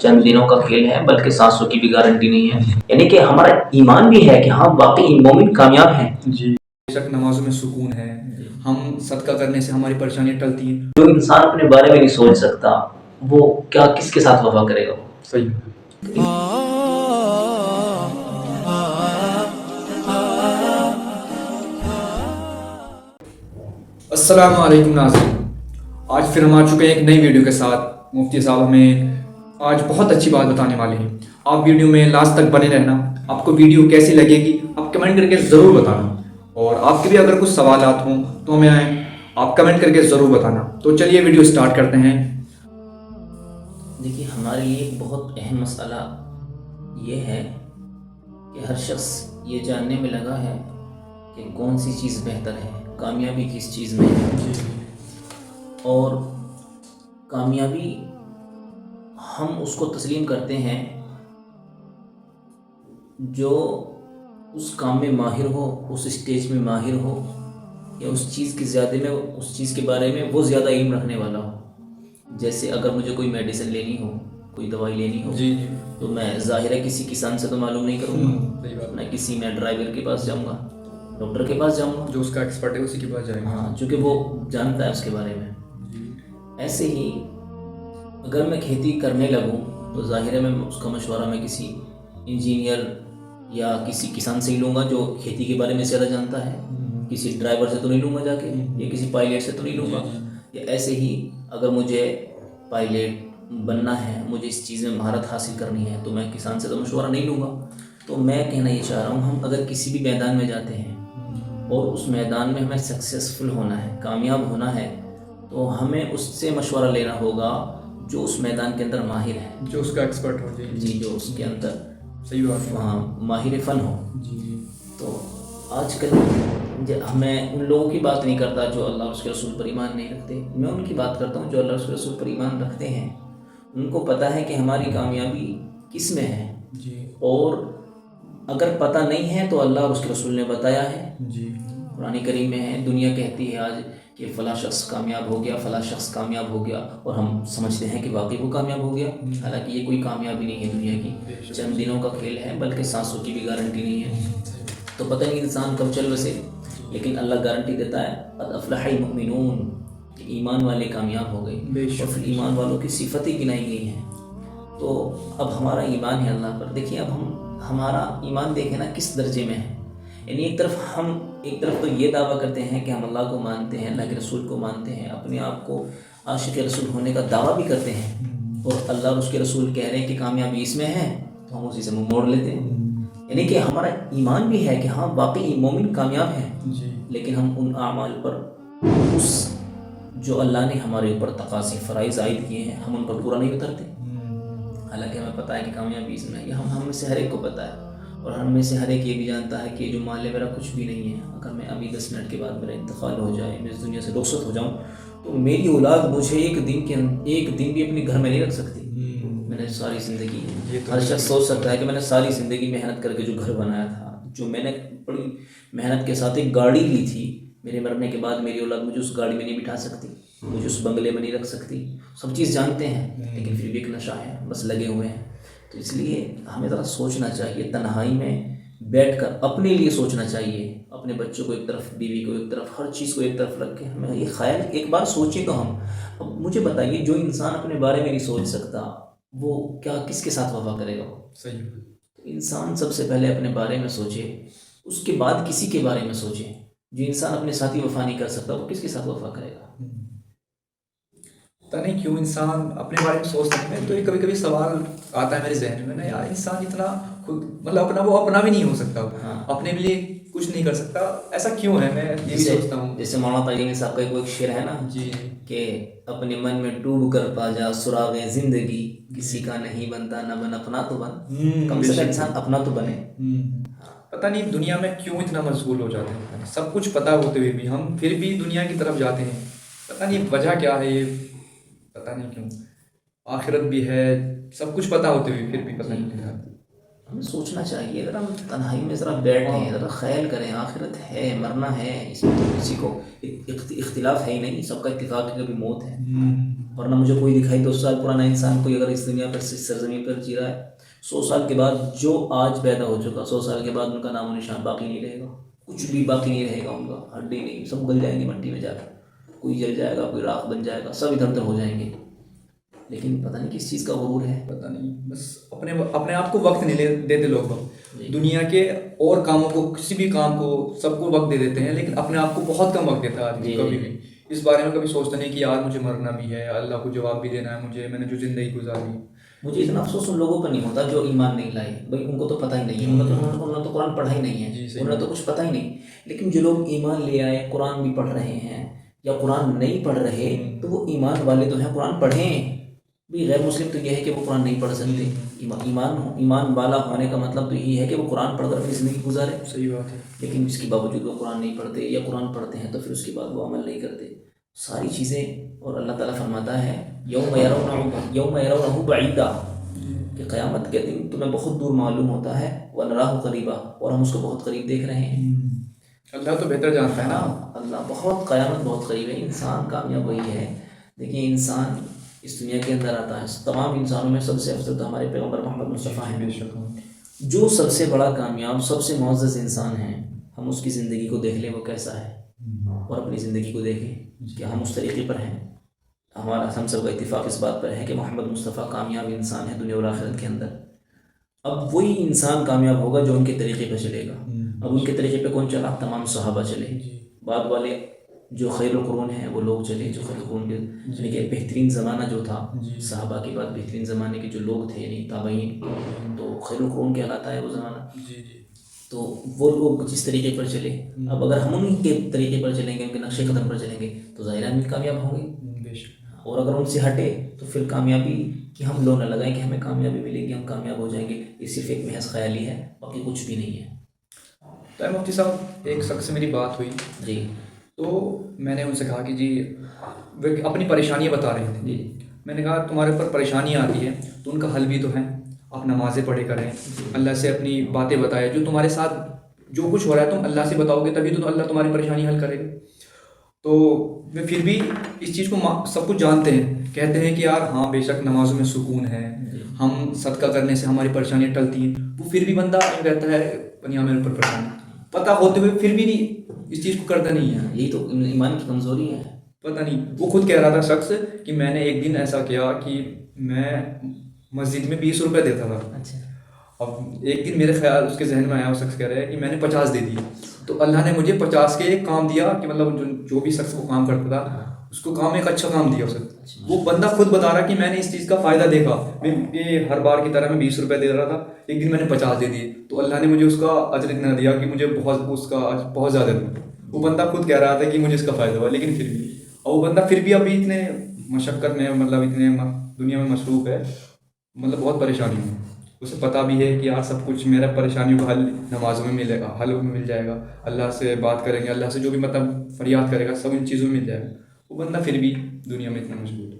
چند دنوں کا کھیل ہے بلکہ سانسوں کی بھی گارنٹی نہیں ہے. یعنی کہ ہمارا ایمان بھی ہے کہ ہاں واقعی مومن کامیاب ہیں. جی بے شک نمازوں میں سکون ہے، ہم صدقہ کرنے سے ہماری پریشانیاں ٹلتی ہیں. جو انسان اپنے بارے میں نہیں سوچ سکتا وہ کیا کس کے ساتھ وفا کرے گا. صحیح. السلام علیکم ناظرین، آج پھر ہم آ چکے ہیں ایک نئی ویڈیو کے ساتھ. مفتی صاحب ہمیں آج بہت اچھی بات بتانے والے ہیں. آپ ویڈیو میں لاسٹ تک بنے رہنا. آپ کو ویڈیو کیسی لگے گی آپ کمنٹ کر کے ضرور بتانا، اور آپ کے بھی اگر کچھ سوالات ہوں تو ہمیں آپ کمنٹ کر کے ضرور بتانا. تو چلیے ویڈیو سٹارٹ کرتے ہیں. دیکھیے ہمارے لیے ایک بہت اہم مسئلہ یہ ہے کہ ہر شخص یہ جاننے میں لگا ہے کہ کون سی چیز بہتر ہے، کامیابی کس چیز میں ہے. اور کامیابی ہم اس کو تسلیم کرتے ہیں جو اس کام میں ماہر ہو، اس اسٹیج میں ماہر ہو، یا اس چیز کے بارے میں وہ زیادہ علم رکھنے والا ہو. جیسے اگر مجھے کوئی میڈیسن لینی ہو، کوئی دوائی لینی ہو، تو میں ظاہر ہے کسی کسان سے تو معلوم نہیں کروں گا، میں ڈرائیور کے پاس جاؤں گا، ڈاکٹر کے پاس جاؤں گا، جو اس کا ایکسپرٹ ہے اسی کے پاس جائیں گے. ہاں، چونکہ وہ جانتا ہے اس کے بارے میں. ایسے ہی اگر میں کھیتی کرنے لگوں تو ظاہر ہے میں اس کا مشورہ میں کسی انجینئر یا کسی کسان سے ہی لوں گا جو کھیتی کے بارے میں زیادہ جانتا ہے. کسی ڈرائیور سے تو نہیں لوں گا جا کے، یا کسی پائلٹ سے تو نہیں لوں گا. یا ایسے ہی اگر مجھے پائلٹ بننا ہے، مجھے اس چیز میں مہارت حاصل کرنی ہے، تو میں کسان سے تو مشورہ نہیں لوں گا. تو میں کہنا یہ چاہ رہا ہوں، ہم اگر کسی بھی میدان میں جاتے ہیں اور اس میدان میں ہمیں سکسیسفل ہونا ہے، کامیاب ہونا ہے، تو ہمیں اس سے مشورہ لینا ہوگا جو اس میدان کے اندر ماہر ہے، جو اس کا ایکسپرٹ ہو. جی، جو اس کے اندر صحیح بات ہے. وہاں ماہر فن ہو. جی. تو آج کل میں ان لوگوں کی بات نہیں کرتا جو اللہ اور اس کے رسول پر ایمان نہیں رکھتے، میں ان کی بات کرتا ہوں جو اللہ اور اس کے رسول پر ایمان رکھتے ہیں. ان کو پتہ ہے کہ ہماری کامیابی کس میں ہے. جی. اور اگر پتہ نہیں ہے تو اللہ اور اس کے رسول نے بتایا ہے. جی. قرآن کریم میں ہے، دنیا کہتی ہے آج کہ فلاں شخص کامیاب ہو گیا، فلاں شخص کامیاب ہو گیا، اور ہم سمجھتے ہیں کہ واقعی وہ کامیاب ہو گیا. حالانکہ یہ کوئی کامیابی نہیں ہے دنیا کی، چند دنوں کا کھیل ہے بلکہ سانسوں کی بھی گارنٹی نہیں ہے. تو پتہ نہیں انسان کب چل بسے، لیکن اللہ گارنٹی دیتا ہے قد افلح المؤمنون، کہ ایمان والے کامیاب ہو گئے. اور پھر ایمان والوں کی صفتیں گنائی گئی ہیں. تو اب ہمارا ایمان ہے اللہ پر. دیکھیے اب ہمارا ایمان دیکھیں نا کس درجے میں ہے. یعنی ایک طرف تو یہ دعویٰ کرتے ہیں کہ ہم اللہ کو مانتے ہیں، اللہ کے رسول کو مانتے ہیں، اپنے آپ کو عاشق رسول ہونے کا دعویٰ بھی کرتے ہیں، اور اللہ اور اس کے رسول کہہ رہے ہیں کہ کامیابی اس میں ہے، تو ہم اسی سے منہ موڑ لیتے ہیں. یعنی کہ ہمارا ایمان بھی ہے کہ ہاں واقعی مومن کامیاب ہے، لیکن ہم ان اعمال پر اس جو اللہ نے ہمارے اوپر تقاضے فرائض عائد کیے ہیں ہم ان پر پورا نہیں اترتے. حالانکہ ہمیں پتہ ہے کہ کامیابی اس میں ہے، یہ ہم میں سے ہر ایک کو پتہ ہے. اور ہم میں سے ہر ایک یہ بھی جانتا ہے کہ جو مال ہے میرا کچھ بھی نہیں ہے. اگر میں ابھی 10 منٹ کے بعد میرا انتقال ہو جائے، میں اس دنیا سے رخصت ہو جاؤں، تو میری اولاد مجھے ایک دن بھی اپنے گھر میں نہیں رکھ سکتی. میں نے ساری زندگی، ہر شخص سوچ سکتا ہے کہ میں نے ساری زندگی محنت کر کے جو گھر بنایا تھا، جو میں نے بڑی محنت کے ساتھ ایک گاڑی لی تھی، میرے مرنے کے بعد میری اولاد مجھے اس گاڑی میں نہیں بٹھا سکتی، مجھے اس بنگلے میں نہیں رکھ سکتی. سب چیز جانتے ہیں، لیکن پھر بھی ایک نشہ ہے، بس لگے ہوئے ہیں. تو اس لیے ہمیں ذرا سوچنا چاہیے، تنہائی میں بیٹھ کر اپنے لیے سوچنا چاہیے. اپنے بچوں کو ایک طرف، بیوی کو ایک طرف، ہر چیز کو ایک طرف رکھ کے ہمیں یہ خیال ایک بار سوچیں. تو ہم اب مجھے بتائیے، جو انسان اپنے بارے میں نہیں سوچ سکتا وہ کیا کس کے ساتھ وفا کرے گا؟ صحیح. انسان سب سے پہلے اپنے بارے میں سوچے، اس کے بعد کسی کے بارے میں سوچے. جو انسان اپنے ساتھ ہی وفا نہیں کر سکتا وہ کس کے ساتھ وفا کرے گا؟ پتہ نہیں کیوں انسان اپنے بارے میں سوچ سکتے ہیں. تو یہ کبھی کبھی سوال آتا ہے میرے ذہن میں نا، یار انسان اتنا خود مطلب اپنا بھی نہیں ہو سکتا، اپنے لیے کچھ نہیں کر سکتا، ایسا کیوں ہے؟ میں یہ بھی سوچتا ہوں. جیسے مولانا تعلیم صاحب کا ایک شعر ہے نا، کہ اپنے من میں ڈوب کر پا جا سراغ زندگی، کسی کا نہیں بنتا نہ بن اپنا تو بن. کم سے کم انسان اپنا تو بنے. پتہ نہیں دنیا میں کیوں اتنا مشغول ہو جاتے ہیں، سب کچھ پتہ ہوتے ہوئے بھی ہم پھر بھی دنیا کی طرف جاتے ہیں. پتہ نہیں وجہ کیا ہے، یہ پتہ نہیں کیوں. آخرت بھی ہے، سب کچھ پتہ ہوتے ہوئے پھر بھی پتہ نہیں کیا. ہمیں سوچنا چاہیے، ذرا ہم تنہائی میں ذرا بیٹھیں، ذرا خیال کریں، آخرت ہے، مرنا ہے، اس میں تو کسی کو اختلاف ہے ہی نہیں، سب کا اتفاق ہے کہ کبھی موت ہے. ورنہ مجھے کوئی دکھائی 200 سال پرانا انسان کوئی اگر اس دنیا پر سرزمین پر جی رہا ہے، 100 سال کے بعد جو آج پیدا ہو چکا، 100 سال کے بعد ان کا نام و نشان باقی نہیں رہے گا، کچھ بھی باقی نہیں رہے گا، ان کا ہڈی نہیں، سب گل جائیں گے مٹی میں جا کر، کوئی جل جائے گا، کوئی راکھ بن جائے گا، سب ادھر ادھر ہو جائیں گے. لیکن پتہ نہیں کس چیز کا غرور ہے. پتہ نہیں، بس اپنے آپ کو وقت نہیں دیتے لوگ. دنیا کے اور کاموں کو، کسی بھی کام کو، سب کو وقت دے دیتے ہیں، لیکن اپنے آپ کو بہت کم وقت دیتا ہے آدمی. کبھی بھی اس بارے میں کبھی سوچتا نہیں کہ یار مجھے مرنا بھی ہے، اللہ کو جواب بھی دینا ہے، میں نے جو زندگی گزاری. مجھے اتنا افسوس ان لوگوں پر نہیں ہوتا جو ایمان نہیں لائے، بھائی ان کو تو پتہ ہی نہیں ہے، انہوں نے تو قرآن پڑھا ہی نہیں ہے، انہیں تو کچھ پتہ ہی نہیں. لیکن جو لوگ ایمان لے آئے، قرآن بھی پڑھ رہے ہیں یا قرآن نہیں پڑھ رہے، تو وہ ایمان والے تو ہیں، قرآن پڑھیں. بھی غیر مسلم تو یہ ہے کہ وہ قرآن نہیں پڑھ سکتے. ایمان والا ہونے کا مطلب تو یہی ہے کہ وہ قرآن پڑھ کر اپنی زندگی گزارے. صحیح بات ہے. لیکن اس کے باوجود وہ قرآن نہیں پڑھتے، یا قرآن پڑھتے ہیں تو پھر اس کے بعد وہ عمل نہیں کرتے. ساری چیزیں، اور اللہ تعالیٰ فرماتا ہے یوم یرونہ بعیدا، کہ قیامت کے دن تمہیں بہت دور معلوم ہوتا ہے، ونراہ قریبا، اور ہم اس کو بہت قریب دیکھ رہے ہیں. اللہ تو بہتر جانتا ہے نا. اللہ بہت، قیامت بہت قریب ہے. انسان کامیاب وہی ہے. دیکھیے انسان اس دنیا کے اندر آتا ہے، تمام انسانوں میں سب سے افضل تو ہمارے پیغمبر محمد مصطفیٰ ہیں. جو سب سے بڑا کامیاب، سب سے معزز انسان ہے، ہم اس کی زندگی کو دیکھ لیں وہ کیسا ہے، اور اپنی زندگی کو دیکھیں کہ ہم اس طریقے پر ہیں. ہم سب کا اتفاق اس بات پر ہے کہ محمد مصطفیٰ کامیاب انسان ہے دنیا اور آخرت کے اندر. اب وہی انسان کامیاب ہوگا جو ان کے طریقے پہ چلے گا. اب ان کے طریقے پہ کون چلا؟ تمام صحابہ چلے. بعد والے جو خیر القرون ہیں وہ لوگ چلے، جو خیر القرون کے یعنی کہ بہترین زمانہ جو تھا، صحابہ کے بعد بہترین زمانے کے جو لوگ تھے یعنی تابعین، تو خیر القرون کہلاتا ہے وہ زمانہ. تو وہ لوگ جس طریقے پر چلے، اب اگر ہم ان کے طریقے پر چلیں گے، ان کے نقش قدم پر چلیں گے تو ظاہر ہم کامیاب ہوں گے. اور اگر ان سے ہٹے تو پھر کامیابی کی ہم لو نہ لگائیں کہ ہمیں کامیابی ملے گی، ہم کامیاب ہو جائیں گے. یہ صرف ایک محض خیالی ہے، باقی کچھ بھی نہیں ہے. تو مفتی صاحب، ایک شخص سے میری بات ہوئی جی، تو میں نے ان سے کہا کہ جی وہ اپنی پریشانیاں بتا رہے تھے. میں نے کہا تمہارے اوپر پریشانی آتی ہے تو ان کا حل بھی تو ہے، آپ نمازیں پڑھے کریں، اللہ سے اپنی باتیں بتائیں، جو تمہارے ساتھ جو کچھ ہو رہا ہے تم اللہ سے بتاؤ گے تبھی تو اللہ تمہاری پریشانی حل کرے گا. تو میں پھر بھی اس چیز کو سب کچھ جانتے ہیں، کہتے ہیں کہ یار ہاں بے شک نمازوں میں سکون ہے، ہم صدقہ کرنے سے ہماری پریشانیاں ٹلتی ہیں. وہ پھر بھی بندہ کہتا ہے دنیا میں اوپر پریشانی، پتہ ہوتے ہوئے پھر بھی نہیں اس چیز کو کرتا نہیں ہے. یہی تو ایمان کی کمزوری ہے. پتہ نہیں، وہ خود کہہ رہا تھا شخص کہ میں نے ایک دن ایسا کیا کہ میں مسجد میں 20 روپے دیتا تھا. اچھا. اب ایک دن میرے خیال اس کے ذہن میں آیا، وہ شخص کہہ رہا ہے کہ میں نے 50 دے دی، تو اللہ نے مجھے 50 کے ایک کام دیا کہ مطلب جو بھی شخص وہ کام کرتا تھا اس کو کام ایک اچھا کام دیا اسے. وہ بندہ خود بتا رہا کہ میں نے اس چیز کا فائدہ دیکھا، میں یہ ہر بار کی طرح میں 20 روپے دے رہا تھا، ایک دن میں نے 50 دے دیے تو اللہ نے مجھے اس کا اجر اتنا دیا کہ مجھے اس کا بہت زیادہ دیا. وہ بندہ خود کہہ رہا تھا کہ مجھے اس کا فائدہ ہوا، لیکن پھر بھی، اور وہ بندہ پھر بھی ابھی اتنے مشقت میں، مطلب اتنے دنیا میں مصروف ہے، مطلب بہت پریشانی ہے. اسے پتہ بھی ہے کہ یار سب کچھ میرا پریشانیوں کا حل نمازوں میں ملے گا، حل میں مل جائے گا، اللہ سے بات کریں گے، اللہ سے جو بھی مطلب فریاد کرے گا سب ان چیزوں میں مل جائے گا. وہ بندہ پھر بھی دنیا میں اتنا مشغول ہے.